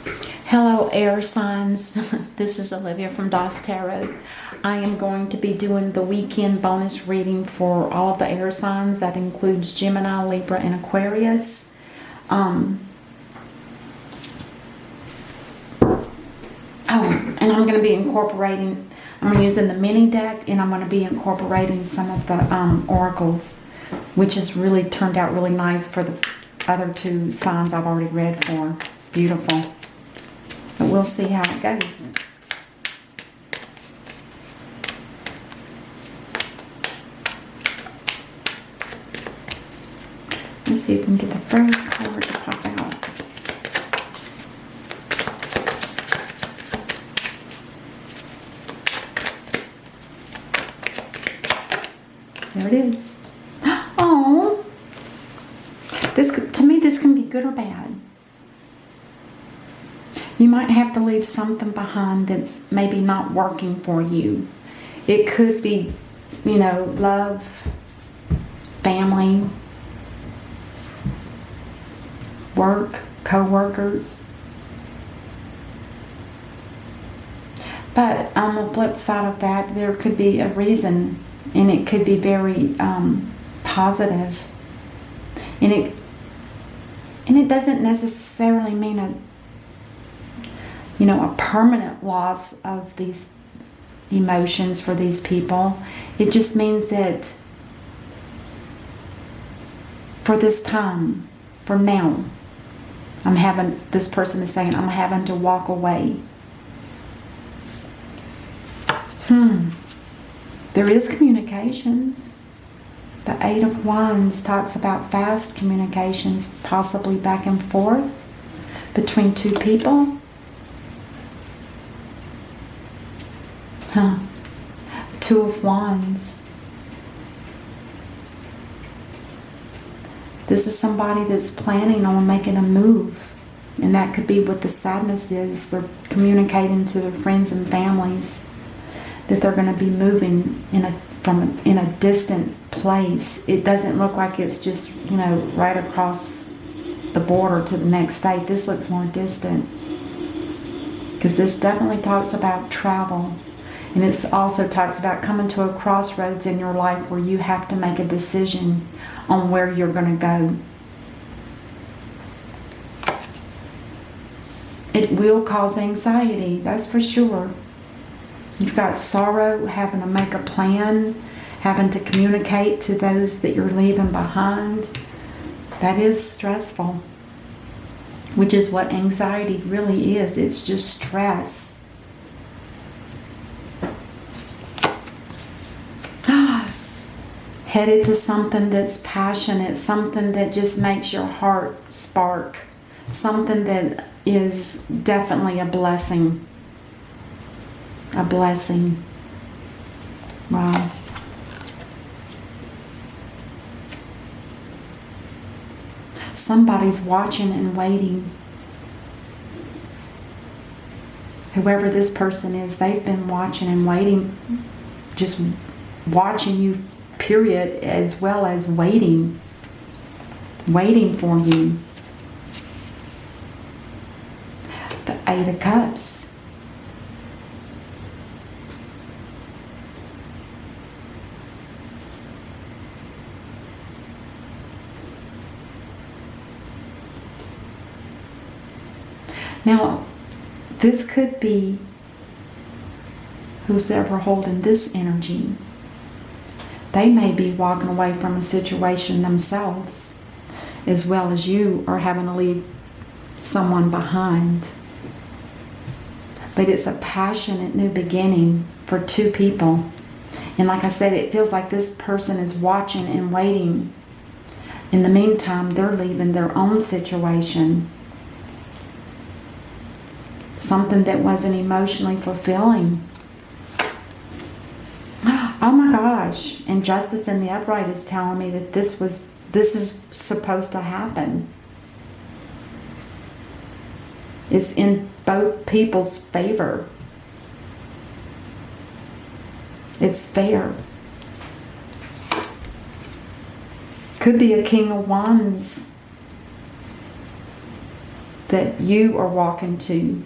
Hello, air signs. This is Olivia from DOS Tarot. I am going to be doing the weekend bonus reading for all of the air signs. That includes Gemini, Libra, and Aquarius. And I'm going to be incorporating, I'm using the mini deck, and I'm going to be incorporating some of the oracles, which has really turned out really nice for the other two signs I've already read for. It's beautiful. But we'll see how it goes. Let's see if we can get the first card to pop out. There it is. Oh, to me, this can be good or bad. You might have to leave something behind that's maybe not working for you. It could be, love, family, work, co-workers. But on the flip side of that, there could be a reason, and it could be very positive. And it doesn't necessarily mean a permanent loss of these emotions for these people. It just means that for this time, for now, this person is saying, I'm having to walk away. There is communications. The Eight of Wands talks about fast communications, possibly back and forth between two people. Two of Wands. This is somebody that's planning on making a move. And that could be what the sadness is. They're communicating to their friends and families that they're going to be moving in a distant place. It doesn't look like it's just, right across the border to the next state. This looks more distant. Because this definitely talks about travel. And it also talks about coming to a crossroads in your life where you have to make a decision on where you're going to go. It will cause anxiety, that's for sure. You've got sorrow, having to make a plan, having to communicate to those that you're leaving behind. That is stressful, which is what anxiety really is. It's just stress. Headed to something that's passionate, something that just makes your heart spark, something that is definitely a blessing. A blessing. Wow. Somebody's watching and waiting. Whoever this person is, they've been watching and waiting, just watching you, period, as well as waiting for you. The Eight of Cups. Now, this could be who's ever holding this energy. They may be walking away from a situation themselves, as well as you are having to leave someone behind. But it's a passionate new beginning for two people. And like I said, it feels like this person is watching and waiting. In the meantime, they're leaving their own situation. Something that wasn't emotionally fulfilling. Oh my gosh. And Justice in the Upright is telling me that this is supposed to happen. It's in both people's favor. It's fair. Could be a King of Wands that you are walking to.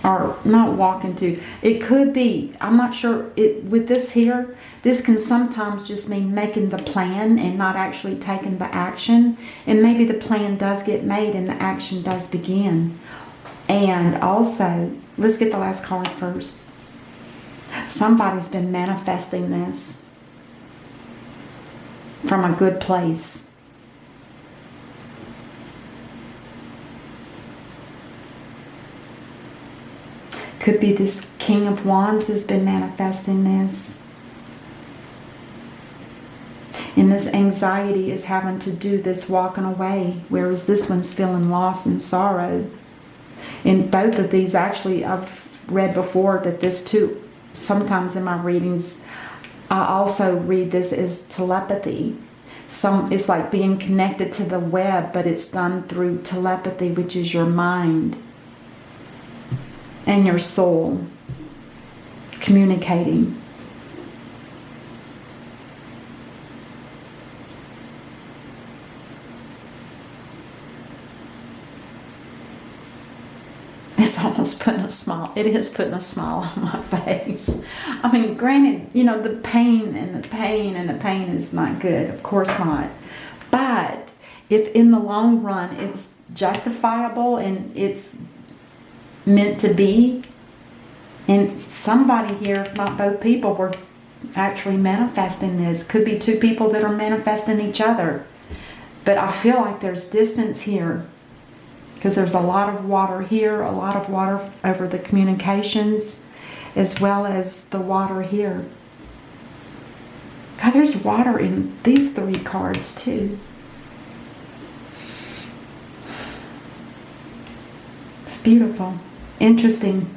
Or not walking to. It could be, I'm not sure, with this here, this can sometimes just mean making the plan and not actually taking the action. And maybe the plan does get made and the action does begin. And also, let's get the last card first. Somebody's been manifesting this from a good place. Could be this King of Wands has been manifesting this. And this anxiety is having to do this walking away, whereas this one's feeling loss and sorrow. In both of these, actually, I've read before that this too, sometimes in my readings, I also read this as telepathy. It's like being connected to the web, but it's done through telepathy, which is your mind and your soul communicating. It's almost putting a smile. It is putting a smile on my face. I mean, granted, you know, the pain and the pain and the pain is not good. Of course not. But if in the long run it's justifiable and it's meant to be, and somebody here, if not both people, were actually manifesting this. Could be two people that are manifesting each other. But I feel like there's distance here, because there's a lot of water here, a lot of water over the communications, as well as the water here. God, there's water in these three cards too. It's beautiful. Interesting.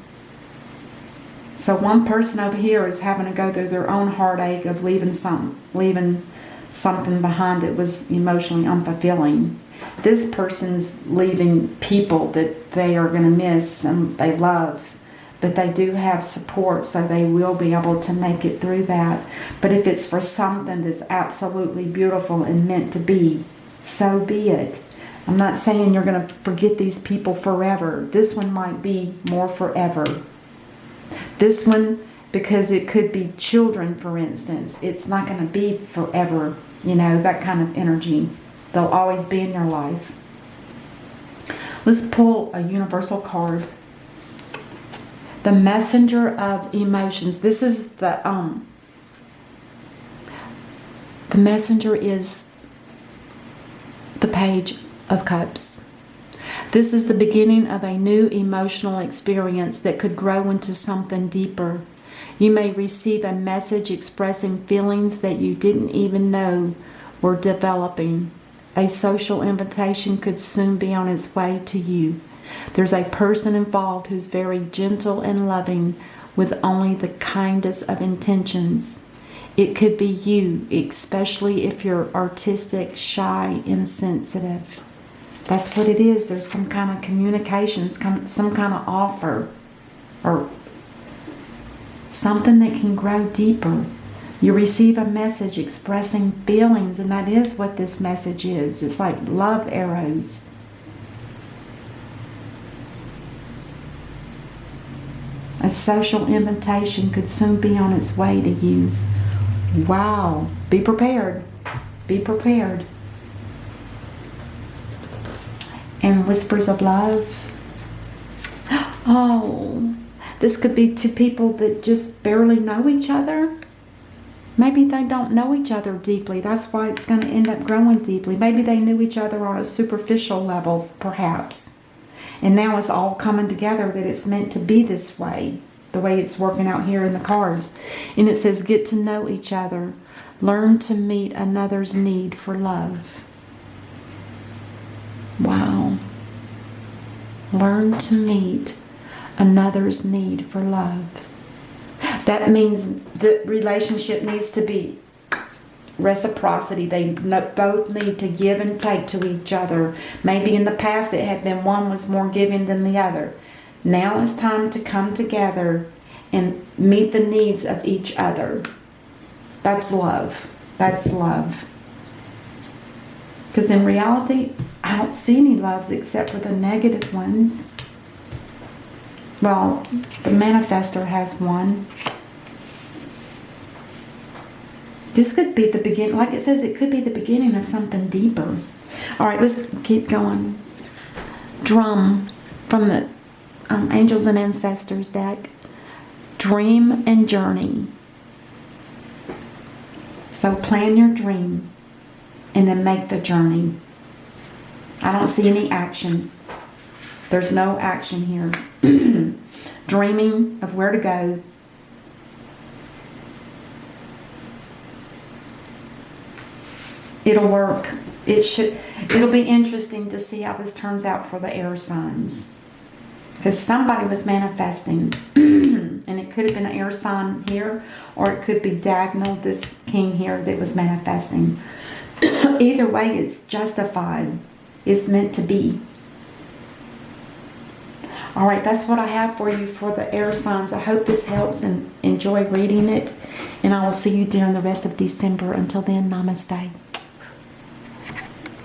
So one person over here is having to go through their own heartache of leaving something behind that was emotionally unfulfilling. This person's leaving people that they are going to miss and they love, but they do have support, so they will be able to make it through that. But if it's for something that's absolutely beautiful and meant to be, so be it. I'm not saying you're going to forget these people forever. This one might be more forever. This one, because it could be children, for instance, it's not going to be forever, you know, that kind of energy. They'll always be in your life. Let's pull a universal card. The messenger of emotions. This is the messenger is the Page of Cups. This is the beginning of a new emotional experience that could grow into something deeper. You may receive a message expressing feelings that you didn't even know were developing. A social invitation could soon be on its way to you. There's a person involved who's very gentle and loving with only the kindest of intentions. It could be you, especially if you're artistic, shy, and sensitive. That's what it is. There's some kind of communication, some kind of offer, or something that can grow deeper. You receive a message expressing feelings, and that is what this message is. It's like love arrows. A social invitation could soon be on its way to you. Wow. Be prepared. Be prepared. And whispers of love. Oh, this could be two people that just barely know each other. Maybe they don't know each other deeply. That's why it's going to end up growing deeply. Maybe they knew each other on a superficial level, perhaps. And now it's all coming together that it's meant to be this way, the way it's working out here in the cards. And it says, get to know each other. Learn to meet another's need for love. Wow. Learn to meet another's need for love. That means the relationship needs to be reciprocity. They both need to give and take to each other. Maybe in the past it had been one was more giving than the other. Now it's time to come together and meet the needs of each other. That's love. That's love. Because in reality, I don't see any loves except for the negative ones. Well, the manifestor has one. This could be the beginning, like it says, it could be the beginning of something deeper. All right, let's keep going. Drum from the Angels and Ancestors deck. Dream and journey. So plan your dream and then make the journey. I don't see any action. There's no action here. Dreaming of where to go. It'll work. It'll be interesting to see how this turns out for the air signs. Because somebody was manifesting. And it could have been an air sign here, or it could be diagonal, this king here that was manifesting. Either way, it's justified. It's meant to be. All right, that's what I have for you for the air signs. I hope this helps and enjoy reading it. And I will see you during the rest of December. Until then, namaste.